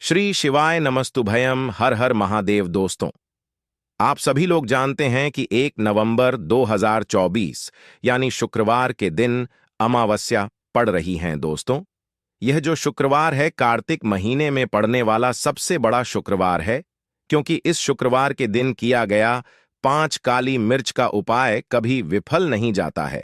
श्री शिवाय नमस्तुभयम। हर हर महादेव। दोस्तों, आप सभी लोग जानते हैं कि 1 नवंबर 2024 यानी शुक्रवार के दिन अमावस्या पड़ रही हैं। दोस्तों, यह जो शुक्रवार है कार्तिक महीने में पड़ने वाला सबसे बड़ा शुक्रवार है, क्योंकि इस शुक्रवार के दिन किया गया 5 काली मिर्च का उपाय कभी विफल नहीं जाता है।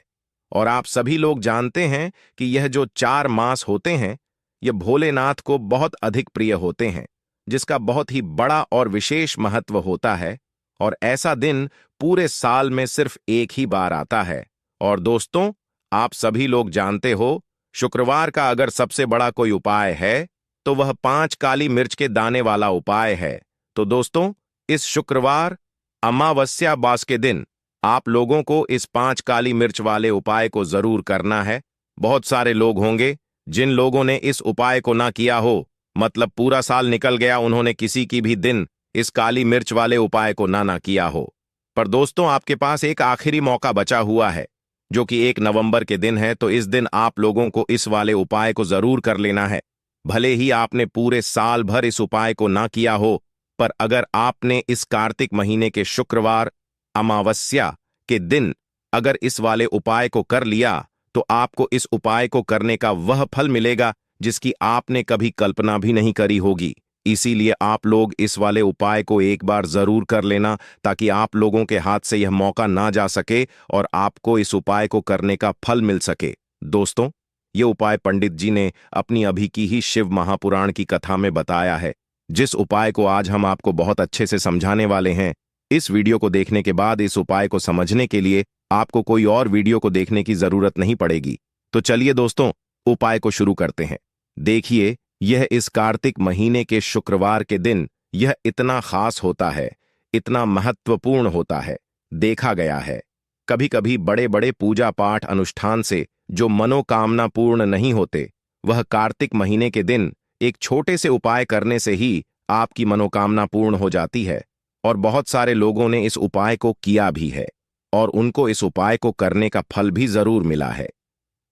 और आप सभी लोग जानते हैं कि यह जो 4 मास होते हैं, ये भोलेनाथ को बहुत अधिक प्रिय होते हैं, जिसका बहुत ही बड़ा और विशेष महत्व होता है। और ऐसा दिन पूरे साल में सिर्फ एक ही बार आता है। और दोस्तों, आप सभी लोग जानते हो, शुक्रवार का अगर सबसे बड़ा कोई उपाय है तो वह 5 काली मिर्च के दाने वाला उपाय है। तो दोस्तों, इस शुक्रवार अमावस्या बास के दिन आप लोगों को इस 5 काली मिर्च वाले उपाय को जरूर करना है। बहुत सारे लोग होंगे जिन लोगों ने इस उपाय को ना किया हो, मतलब पूरा साल निकल गया, उन्होंने किसी की भी दिन इस काली मिर्च वाले उपाय को ना किया हो। पर दोस्तों, आपके पास एक आखिरी मौका बचा हुआ है, जो कि 1 नवंबर के दिन है। तो इस दिन आप लोगों को इस वाले उपाय को जरूर कर लेना है। भले ही आपने पूरे साल भर इस उपाय को ना किया हो, पर अगर आपने इस कार्तिक महीने के शुक्रवार अमावस्या के दिन अगर इस वाले उपाय को कर लिया, तो आपको इस उपाय को करने का वह फल मिलेगा जिसकी आपने कभी कल्पना भी नहीं करी होगी। इसीलिए आप लोग इस वाले उपाय को एक बार जरूर कर लेना, ताकि आप लोगों के हाथ से यह मौका ना जा सके और आपको इस उपाय को करने का फल मिल सके। दोस्तों, यह उपाय पंडित जी ने अपनी अभी की ही शिव महापुराण की कथा में बताया है, जिस उपाय को आज हम आपको बहुत अच्छे से समझाने वाले हैं। इस वीडियो को देखने के बाद इस उपाय को समझने के लिए आपको कोई और वीडियो को देखने की जरूरत नहीं पड़ेगी। तो चलिए दोस्तों, उपाय को शुरू करते हैं। देखिए, यह इस कार्तिक महीने के शुक्रवार के दिन यह इतना खास होता है, इतना महत्वपूर्ण होता है। देखा गया है, कभी कभी बड़े बड़े पूजा पाठ अनुष्ठान से जो मनोकामना पूर्ण नहीं होते, वह कार्तिक महीने के दिन एक छोटे से उपाय करने से ही आपकी मनोकामना पूर्ण हो जाती है। और बहुत सारे लोगों ने इस उपाय को किया भी है और उनको इस उपाय को करने का फल भी जरूर मिला है।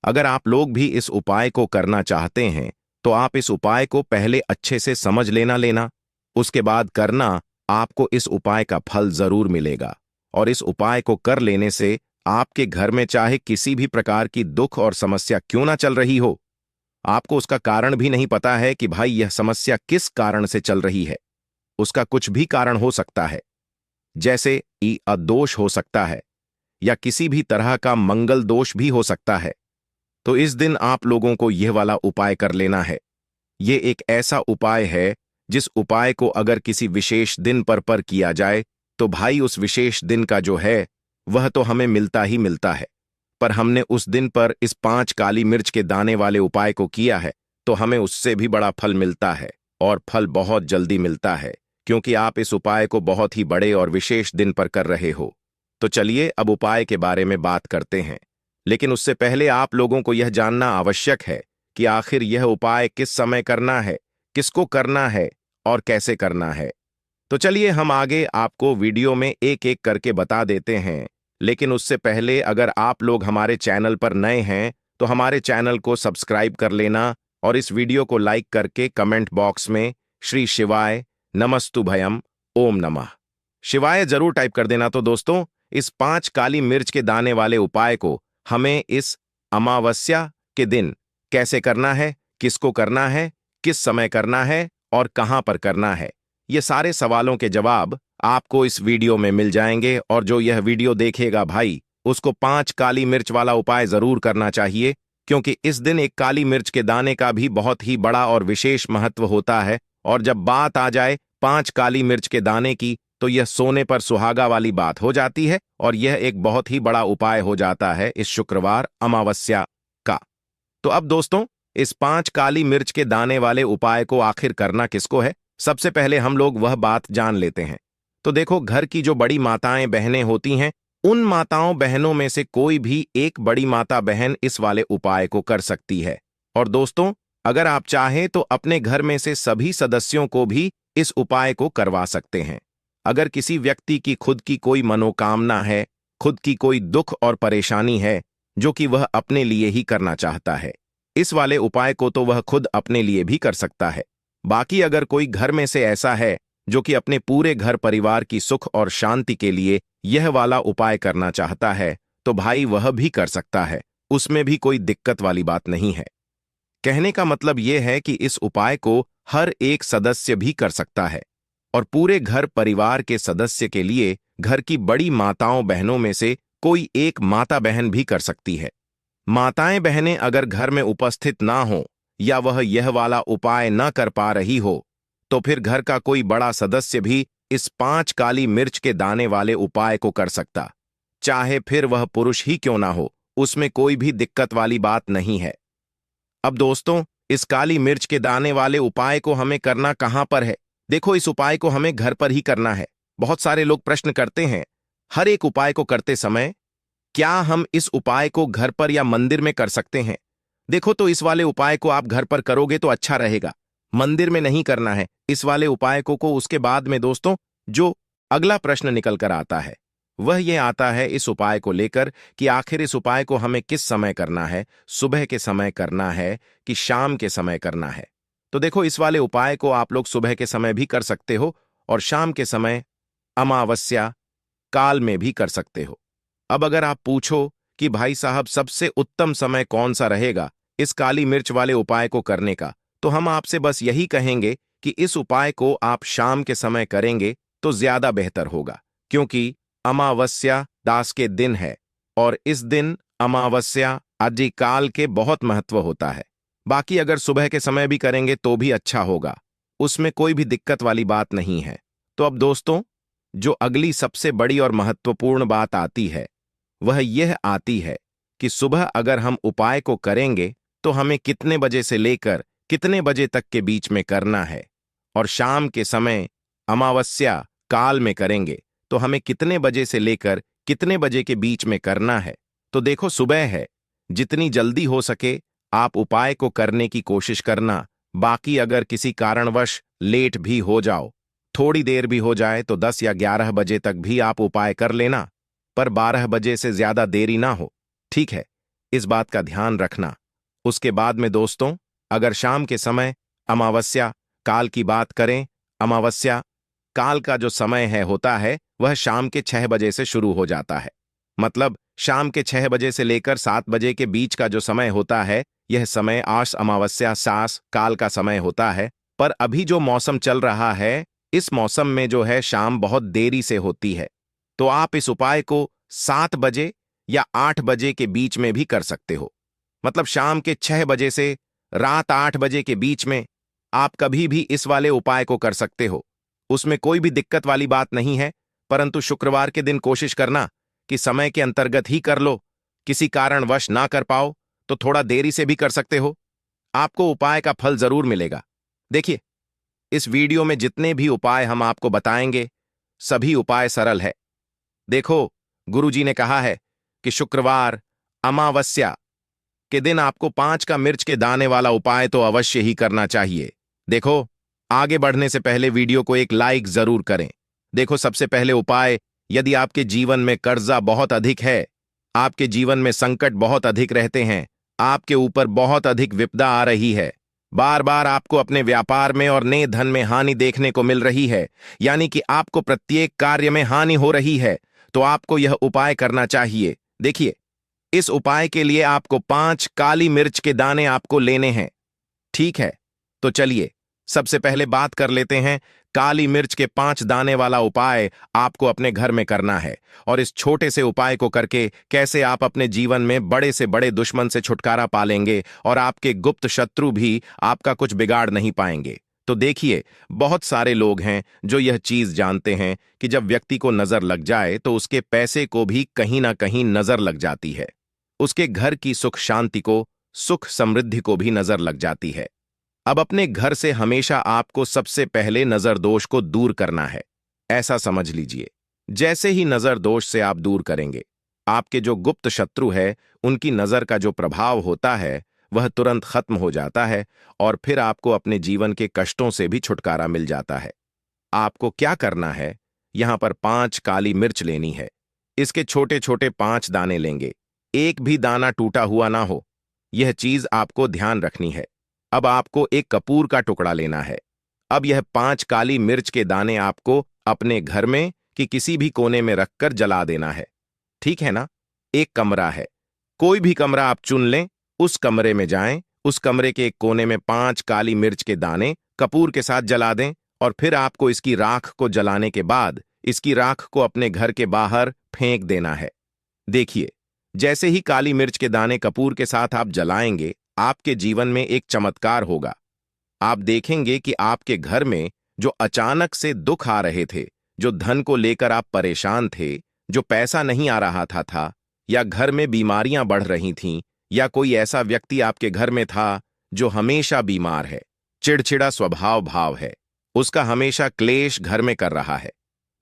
अगर आप लोग भी इस उपाय को करना चाहते हैं, तो आप इस उपाय को पहले अच्छे से समझ लेना, उसके बाद करना। आपको इस उपाय का फल जरूर मिलेगा। और इस उपाय को कर लेने से आपके घर में चाहे किसी भी प्रकार की दुख और समस्या क्यों ना चल रही हो, आपको उसका कारण भी नहीं पता है कि भाई यह समस्या किस कारण से चल रही है। उसका कुछ भी कारण हो सकता है, जैसे दोष हो सकता है या किसी भी तरह का मंगल दोष भी हो सकता है। तो इस दिन आप लोगों को यह वाला उपाय कर लेना है। यह एक ऐसा उपाय है जिस उपाय को अगर किसी विशेष दिन पर किया जाए, तो भाई उस विशेष दिन का जो है वह तो हमें मिलता ही मिलता है। पर हमने उस दिन पर इस 5 काली मिर्च के दाने वाले उपाय को किया है, तो हमें उससे भी बड़ा फल मिलता है। और फल बहुत जल्दी मिलता है, क्योंकि आप इस उपाय को बहुत ही बड़े और विशेष दिन पर कर रहे हो। तो चलिए अब उपाय के बारे में बात करते हैं। लेकिन उससे पहले आप लोगों को यह जानना आवश्यक है कि आखिर यह उपाय किस समय करना है, किसको करना है और कैसे करना है। तो चलिए हम आगे आपको वीडियो में एक एक करके बता देते हैं। लेकिन उससे पहले अगर आप लोग हमारे चैनल पर नए हैं, तो हमारे चैनल को सब्सक्राइब कर लेना और इस वीडियो को लाइक करके कमेंट बॉक्स में श्री शिवाय नमस्तुभयम ओम नमः शिवाय जरूर टाइप कर देना। तो दोस्तों, इस 5 काली मिर्च के दाने वाले उपाय को हमें इस अमावस्या के दिन कैसे करना है, किसको करना है, किस समय करना है और कहां पर करना है, ये सारे सवालों के जवाब आपको इस वीडियो में मिल जाएंगे। और जो यह वीडियो देखेगा भाई, उसको 5 काली मिर्च वाला उपाय जरूर करना चाहिए, क्योंकि इस दिन एक काली मिर्च के दाने का भी बहुत ही बड़ा और विशेष महत्व होता है। और जब बात आ जाए 5 काली मिर्च के दाने की, तो यह सोने पर सुहागा वाली बात हो जाती है और यह एक बहुत ही बड़ा उपाय हो जाता है इस शुक्रवार अमावस्या का। तो अब दोस्तों, इस 5 काली मिर्च के दाने वाले उपाय को आखिर करना किसको है, सबसे पहले हम लोग वह बात जान लेते हैं। तो देखो, घर की जो बड़ी माताएं बहनें होती हैं, उन माताओं बहनों में से कोई भी एक बड़ी माता बहन इस वाले उपाय को कर सकती है। और दोस्तों, अगर आप चाहें तो अपने घर में से सभी सदस्यों को भी इस उपाय को करवा सकते हैं। अगर किसी व्यक्ति की खुद की कोई मनोकामना है, खुद की कोई दुख और परेशानी है जो कि वह अपने लिए ही करना चाहता है, इस वाले उपाय को तो वह खुद अपने लिए भी कर सकता है। बाकी अगर कोई घर में से ऐसा है जो कि अपने पूरे घर परिवार की सुख और शांति के लिए यह वाला उपाय करना चाहता है, तो भाई वह भी कर सकता है, उसमें भी कोई दिक्कत वाली बात नहीं है। कहने का मतलब यह है कि इस उपाय को हर एक सदस्य भी कर सकता है और पूरे घर परिवार के सदस्य के लिए घर की बड़ी माताओं बहनों में से कोई एक माता बहन भी कर सकती है। माताएं बहनें अगर घर में उपस्थित ना हो या वह यह वाला उपाय न कर पा रही हो, तो फिर घर का कोई बड़ा सदस्य भी इस 5 काली मिर्च के दाने वाले उपाय को कर सकता, चाहे फिर वह पुरुष ही क्यों ना हो, उसमें कोई भी दिक्कत वाली बात नहीं है। अब दोस्तों, इस काली मिर्च के दाने वाले उपाय को हमें करना कहां पर है? देखो, इस उपाय को हमें घर पर ही करना है। बहुत सारे लोग प्रश्न करते हैं हर एक उपाय को करते समय, क्या हम इस उपाय को घर पर या मंदिर में कर सकते हैं? देखो, तो इस वाले उपाय को आप घर पर करोगे तो अच्छा रहेगा, मंदिर में नहीं करना है इस वाले उपाय को उसके बाद में दोस्तों जो अगला प्रश्न निकल कर आता है वह यह आता है इस उपाय को लेकर कि आखिर इस उपाय को हमें किस समय करना है, सुबह के समय करना है कि शाम के समय करना है। तो देखो, इस वाले उपाय को आप लोग सुबह के समय भी कर सकते हो और शाम के समय अमावस्या काल में भी कर सकते हो। अब अगर आप पूछो कि भाई साहब सबसे उत्तम समय कौन सा रहेगा इस काली मिर्च वाले उपाय को करने का, तो हम आपसे बस यही कहेंगे कि इस उपाय को आप शाम के समय करेंगे तो ज्यादा बेहतर होगा, क्योंकि अमावस्या दास के दिन है और इस दिन अमावस्या आदि काल के बहुत महत्व होता है। बाकी अगर सुबह के समय भी करेंगे तो भी अच्छा होगा, उसमें कोई भी दिक्कत वाली बात नहीं है। तो अब दोस्तों, जो अगली सबसे बड़ी और महत्वपूर्ण बात आती है वह यह आती है कि सुबह अगर हम उपाय को करेंगे तो हमें कितने बजे से लेकर कितने बजे तक के बीच में करना है, और शाम के समय अमावस्या काल में करेंगे तो हमें कितने बजे से लेकर कितने बजे के बीच में करना है। तो देखो, सुबह है, जितनी जल्दी हो सके आप उपाय को करने की कोशिश करना। बाकी अगर किसी कारणवश लेट भी हो जाओ, थोड़ी देर भी हो जाए, तो 10 या 11 बजे तक भी आप उपाय कर लेना, पर 12 बजे से ज्यादा देरी ना हो, ठीक है? इस बात का ध्यान रखना। उसके बाद में दोस्तों, अगर शाम के समय अमावस्या काल की बात करें, अमावस्या काल का जो समय है होता है वह शाम के 6 बजे से शुरू हो जाता है। मतलब शाम के 6 बजे से लेकर 7 बजे के बीच का जो समय होता है, यह समय आस अमावस्या सास काल का समय होता है। पर अभी जो मौसम चल रहा है, इस मौसम में जो है शाम बहुत देरी से होती है, तो आप इस उपाय को 7 बजे या 8 बजे के बीच में भी कर सकते हो। मतलब शाम के 6 बजे से रात 8 बजे के बीच में आप कभी भी इस वाले उपाय को कर सकते हो, उसमें कोई भी दिक्कत वाली बात नहीं है। परंतु शुक्रवार के दिन कोशिश करना कि समय के अंतर्गत ही कर लो, किसी कारणवश ना कर पाओ तो थोड़ा देरी से भी कर सकते हो, आपको उपाय का फल जरूर मिलेगा। देखिए, इस वीडियो में जितने भी उपाय हम आपको बताएंगे सभी उपाय सरल है। देखो, गुरुजी ने कहा है कि शुक्रवार अमावस्या के दिन आपको 5 का मिर्च के दाने वाला उपाय तो अवश्य ही करना चाहिए। देखो, आगे बढ़ने से पहले वीडियो को एक लाइक जरूर करें। देखो, सबसे पहले उपाय, यदि आपके जीवन में कर्जा बहुत अधिक है, आपके जीवन में संकट बहुत अधिक रहते हैं, आपके ऊपर बहुत अधिक विपदा आ रही है, बार बार आपको अपने व्यापार में और नए धन में हानि देखने को मिल रही है, यानी कि आपको प्रत्येक कार्य में हानि हो रही है, तो आपको यह उपाय करना चाहिए। देखिए, इस उपाय के लिए आपको 5 काली मिर्च के दाने आपको लेने हैं, ठीक है? तो चलिए सबसे पहले बात कर लेते हैं। काली मिर्च के 5 दाने वाला उपाय आपको अपने घर में करना है, और इस छोटे से उपाय को करके कैसे आप अपने जीवन में बड़े से बड़े दुश्मन से छुटकारा पालेंगे और आपके गुप्त शत्रु भी आपका कुछ बिगाड़ नहीं पाएंगे। तो देखिए, बहुत सारे लोग हैं जो यह चीज जानते हैं कि जब व्यक्ति को नजर लग जाए तो उसके पैसे को भी कहीं ना कहीं नजर लग जाती है, उसके घर की सुख शांति को, सुख समृद्धि को भी नजर लग जाती है। अब अपने घर से हमेशा आपको सबसे पहले नजर दोष को दूर करना है। ऐसा समझ लीजिए, जैसे ही नजर दोष से आप दूर करेंगे, आपके जो गुप्त शत्रु है उनकी नजर का जो प्रभाव होता है वह तुरंत खत्म हो जाता है, और फिर आपको अपने जीवन के कष्टों से भी छुटकारा मिल जाता है। आपको क्या करना है, यहां पर 5 काली मिर्च लेनी है। इसके छोटे छोटे 5 दाने लेंगे, एक भी दाना टूटा हुआ ना हो, यह चीज आपको ध्यान रखनी है। अब आपको एक कपूर का टुकड़ा लेना है, अब यह 5 काली मिर्च के दाने आपको अपने घर में कि किसी भी कोने में रखकर जला देना है। ठीक है ना? एक कमरा है, कोई भी कमरा आप चुन लें, उस कमरे में जाएं, उस कमरे के एक कोने में 5 काली मिर्च के दाने कपूर के साथ जला दें और फिर आपको इसकी राख को जलाने के बाद इसकी राख को अपने घर के बाहर फेंक देना है। देखिए, जैसे ही काली मिर्च के दाने कपूर के साथ आप जलाएंगे, आपके जीवन में एक चमत्कार होगा। आप देखेंगे कि आपके घर में जो अचानक से दुख आ रहे थे, जो धन को लेकर आप परेशान थे, जो पैसा नहीं आ रहा था, या घर में बीमारियां बढ़ रही थीं, या कोई ऐसा व्यक्ति आपके घर में था जो हमेशा बीमार है, चिड़चिड़ा स्वभाव भाव है, उसका हमेशा क्लेश घर में कर रहा है,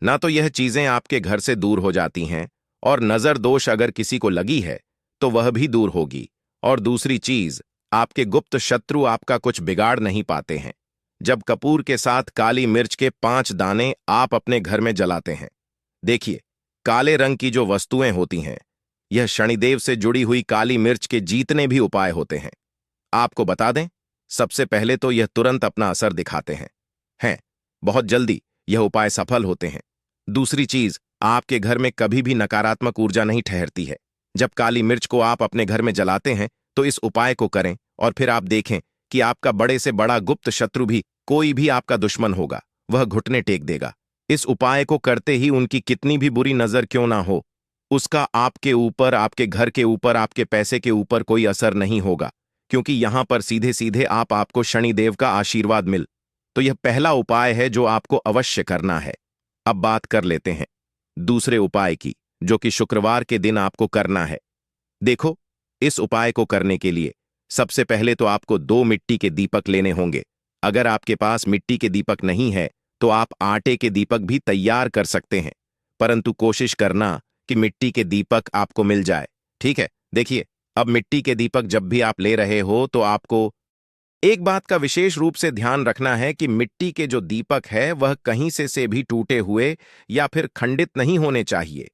ना तो यह चीजें आपके घर से दूर हो जाती हैं, और नजर दोष अगर किसी को लगी है तो वह भी दूर होगी, और दूसरी चीज, आपके गुप्त शत्रु आपका कुछ बिगाड़ नहीं पाते हैं जब कपूर के साथ काली मिर्च के 5 दाने आप अपने घर में जलाते हैं। देखिए, काले रंग की जो वस्तुएं होती हैं, यह शनिदेव से जुड़ी हुई काली मिर्च के जीतने भी उपाय होते हैं। आपको बता दें, सबसे पहले तो यह तुरंत अपना असर दिखाते हैं, बहुत जल्दी यह उपाय सफल होते हैं। दूसरी चीज, आपके घर में कभी भी नकारात्मक ऊर्जा नहीं ठहरती है। जब काली मिर्च को आप अपने घर में जलाते हैं तो इस उपाय को करें और फिर आप देखें कि आपका बड़े से बड़ा गुप्त शत्रु भी, कोई भी आपका दुश्मन होगा, वह घुटने टेक देगा। इस उपाय को करते ही उनकी कितनी भी बुरी नजर क्यों ना हो, उसका आपके ऊपर, आपके घर के ऊपर, आपके पैसे के ऊपर कोई असर नहीं होगा, क्योंकि यहां पर सीधे सीधे आपको शनिदेव का आशीर्वाद मिल। तो यह पहला उपाय है जो आपको अवश्य करना है। अब बात कर लेते हैं दूसरे उपाय की, जो कि शुक्रवार के दिन आपको करना है। देखो, इस उपाय को करने के लिए सबसे पहले तो आपको 2 मिट्टी के दीपक लेने होंगे। अगर आपके पास मिट्टी के दीपक नहीं है तो आप आटे के दीपक भी तैयार कर सकते हैं, परंतु कोशिश करना कि मिट्टी के दीपक आपको मिल जाए। ठीक है? देखिए, अब मिट्टी के दीपक जब भी आप ले रहे हो तो आपको एक बात का विशेष रूप से ध्यान रखना है कि मिट्टी के जो दीपक है वह कहीं से भी टूटे हुए या फिर खंडित नहीं होने चाहिए।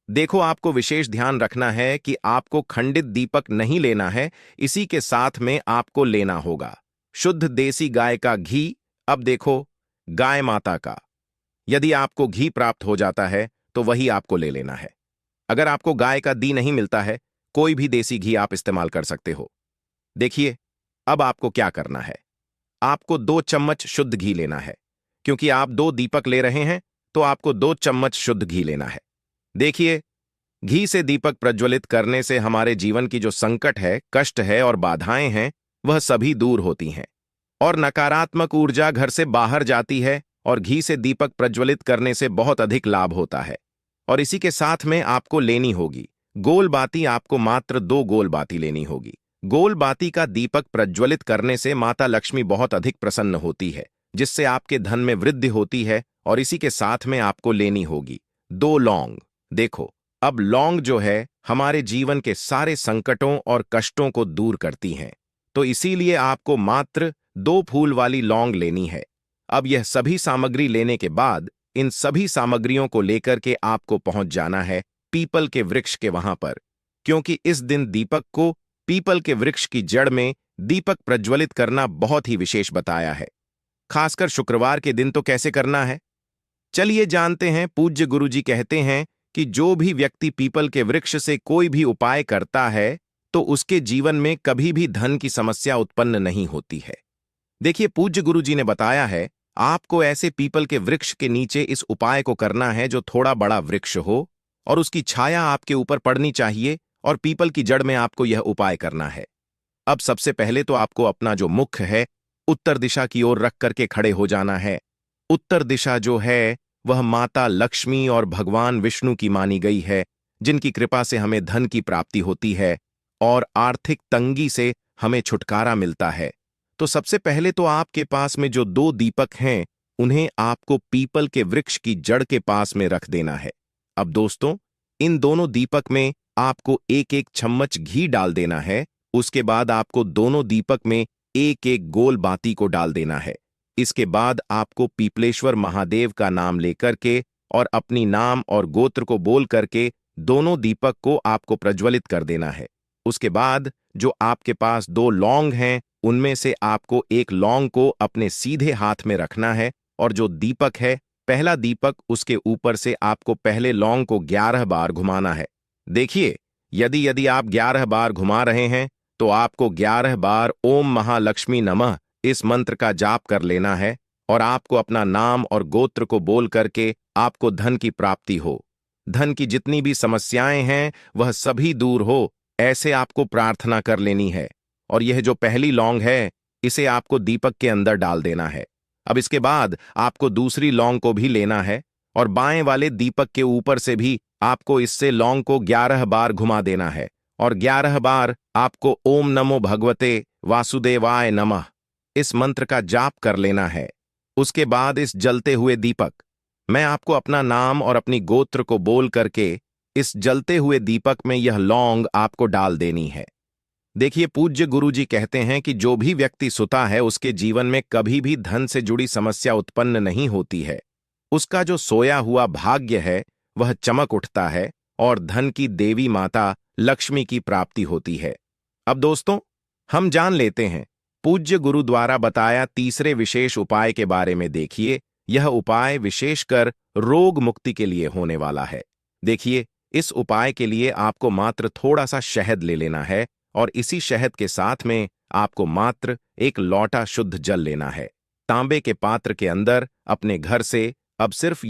देखो, आपको विशेष ध्यान रखना है कि आपको खंडित दीपक नहीं लेना है, इसी के साथ में आपको लेना होगा शुद्ध देसी गाय का घी। अब देखो, गाय माता का यदि आपको घी प्राप्त हो जाता है तो वही आपको ले लेना है। अगर आपको गाय का घी नहीं मिलता है, कोई भी देसी घी आप इस्तेमाल कर सकते हो। देखिए, अब आपको क्या करना है, आपको 2 चम्मच शुद्ध घी लेना है। क्योंकि आप 2 दीपक ले रहे हैं तो आपको 2 चम्मच शुद्ध घी लेना है। देखिए, घी से दीपक प्रज्वलित करने से हमारे जीवन की जो संकट है, कष्ट है और बाधाएं हैं, वह सभी दूर होती हैं और नकारात्मक ऊर्जा घर से बाहर जाती है, और घी से दीपक प्रज्वलित करने से बहुत अधिक लाभ होता है। और इसी के साथ में आपको लेनी होगी गोल बाती। आपको मात्र 2 गोल बाती लेनी होगी। गोल बाती का दीपक प्रज्वलित करने से माता लक्ष्मी बहुत अधिक प्रसन्न होती है, जिससे आपके धन में वृद्धि होती है। और इसी के साथ में आपको लेनी होगी 2 लौंग। देखो, अब लौंग जो है हमारे जीवन के सारे संकटों और कष्टों को दूर करती हैं, तो इसीलिए आपको मात्र 2 फूल वाली लौंग लेनी है। अब यह सभी सामग्री लेने के बाद इन सभी सामग्रियों को लेकर के आपको पहुंच जाना है पीपल के वृक्ष के वहां पर, क्योंकि इस दिन दीपक को पीपल के वृक्ष की जड़ में दीपक प्रज्वलित करना बहुत ही विशेष बताया है। खासकर शुक्रवार के दिन तो कैसे करना है, चलिए जानते हैं। पूज्य गुरुजी कहते हैं कि जो भी व्यक्ति पीपल के वृक्ष से कोई भी उपाय करता है तो उसके जीवन में कभी भी धन की समस्या उत्पन्न नहीं होती है। देखिए, पूज्य गुरुजी ने बताया है, आपको ऐसे पीपल के वृक्ष के नीचे इस उपाय को करना है जो थोड़ा बड़ा वृक्ष हो और उसकी छाया आपके ऊपर पड़नी चाहिए, और पीपल की जड़ में आपको यह उपाय करना है। अब सबसे पहले तो आपको अपना जो मुख है उत्तर दिशा की ओर रख करके खड़े हो जाना है। उत्तर दिशा जो है वह माता लक्ष्मी और भगवान विष्णु की मानी गई है, जिनकी कृपा से हमें धन की प्राप्ति होती है और आर्थिक तंगी से हमें छुटकारा मिलता है। तो सबसे पहले तो आपके पास में जो 2 दीपक हैं उन्हें आपको पीपल के वृक्ष की जड़ के पास में रख देना है। अब दोस्तों, इन दोनों दीपक में आपको 1-1 चम्मच घी डाल देना है। उसके बाद आपको दोनों दीपक में 1-1 गोल बाती को डाल देना है। इसके बाद आपको पीपलेश्वर महादेव का नाम लेकर के और अपनी नाम और गोत्र को बोल करके दोनों दीपक को आपको प्रज्वलित कर देना है। उसके बाद जो आपके पास 2 लौंग हैं उनमें से आपको एक लौंग को अपने सीधे हाथ में रखना है और जो दीपक है, पहला दीपक, उसके ऊपर से आपको पहले लौंग को 11 बार घुमाना है। देखिए, यदि यदि आप 11 बार घुमा रहे हैं तो आपको 11 बार ओम महालक्ष्मी नमः इस मंत्र का जाप कर लेना है और आपको अपना नाम और गोत्र को बोल करके आपको धन की प्राप्ति हो, धन की जितनी भी समस्याएं हैं वह सभी दूर हो, ऐसे आपको प्रार्थना कर लेनी है। और यह जो पहली लौंग है, इसे आपको दीपक के अंदर डाल देना है। अब इसके बाद आपको दूसरी लौंग को भी लेना है और बाएं वाले दीपक के ऊपर से भी आपको इससे लौंग को 11 बार घुमा देना है और 11 बार आपको ओम नमो भगवते वासुदेवाय नमः इस मंत्र का जाप कर लेना है। उसके बाद इस जलते हुए दीपक, मैं आपको अपना नाम और अपनी गोत्र को बोल करके इस जलते हुए दीपक में यह लौंग आपको डाल देनी है। देखिए, पूज्य गुरुजी कहते हैं कि जो भी व्यक्ति सुता है उसके जीवन में कभी भी धन से जुड़ी समस्या उत्पन्न नहीं होती है। उसका जो सोया हुआ भाग्य है वह चमक उठता है और धन की देवी माता लक्ष्मी की प्राप्ति होती है। अब दोस्तों, हम जान लेते हैं पूज्य गुरु द्वारा बताया तीसरे विशेष उपाय के बारे में। देखिए, यह उपाय विशेषकर रोग मुक्ति के लिए होने वाला है। देखिए, इस उपाय के लिए आपको मात्र थोड़ा सा शहद ले लेना है और इसी शहद के साथ में आपको मात्र एक लौटा शुद्ध जल लेना है। तांबे के पात्र के अंदर अपने घर से अब सिर्फ